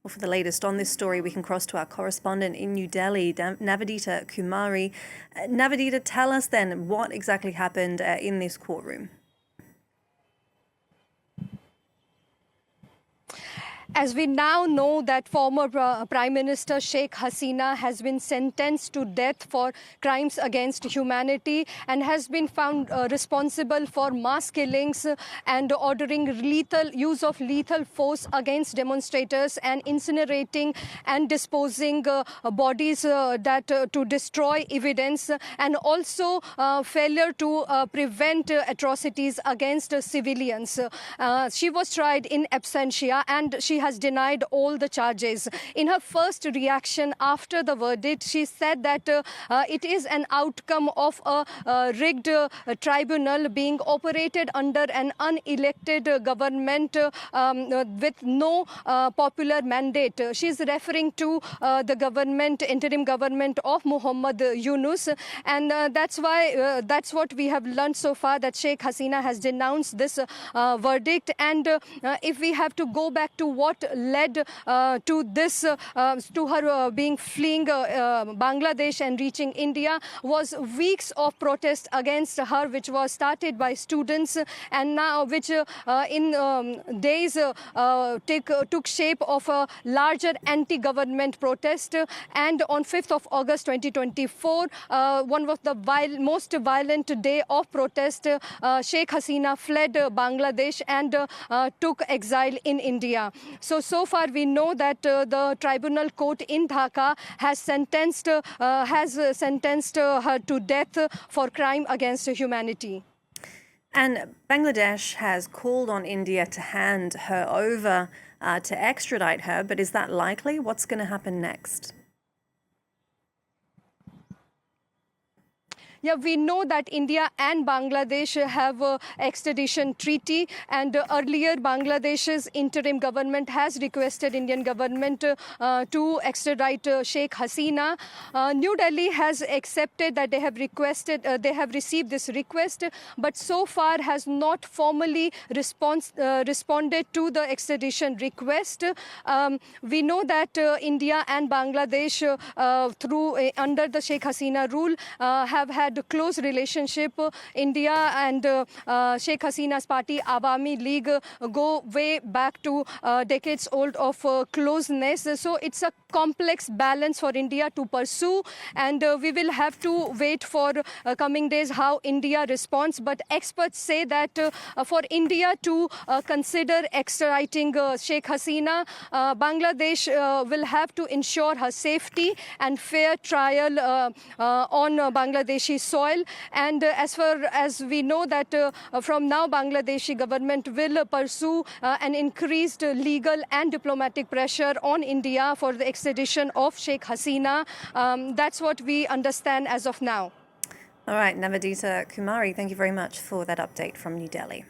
For the latest on this story, we can cross to our correspondent in New Delhi, Navedita Kumari. Navedita, tell us then what exactly happened in this courtroom. As we now know that former Prime Minister Sheikh Hasina has been sentenced to death for crimes against humanity and has been found responsible for mass killings and ordering use of lethal force against demonstrators and incinerating and disposing bodies to destroy evidence, and also failure to prevent atrocities against civilians. She was tried in absentia and she has denied all the charges. In her first reaction after the verdict, she said that it is an outcome of a rigged tribunal being operated under an unelected government with no popular mandate. She is referring to the interim government of Muhammad Yunus, and that's what we have learned so far, that Sheikh Hasina has denounced this verdict. And if we have to go back to what led to this, to her fleeing Bangladesh and reaching India, was weeks of protest against her, which was started by students, and now which in days took shape of a larger anti-government protest. And on 5th of August 2024, one of the most violent day of protest, Sheikh Hasina fled Bangladesh and took exile in India. So far we know that the tribunal court in Dhaka has sentenced her to death for crime against humanity. And Bangladesh has called on India to hand her over, to extradite her, but is that likely? What's going to happen next? Yeah, we know that India and Bangladesh have an extradition treaty, and earlier Bangladesh's interim government has requested Indian government to extradite Sheikh Hasina. New Delhi has accepted that they have received this request, but so far has not formally responded to the extradition request. We know that India and Bangladesh, under the Sheikh Hasina rule, have had a close relationship. India and Sheikh Hasina's party, Awami League, go way back to decades old of closeness. So it's a complex balance for India to pursue, and we will have to wait for coming days how India responds. But experts say that for India to consider extraditing Sheikh Hasina, Bangladesh will have to ensure her safety and fair trial on Bangladeshi soil. And as far as we know that from now Bangladeshi government will pursue an increased legal and diplomatic pressure on India for the extradition of Sheikh Hasina. That's what we understand as of now. All right, Navedita Kumari, thank you very much for that update from New Delhi.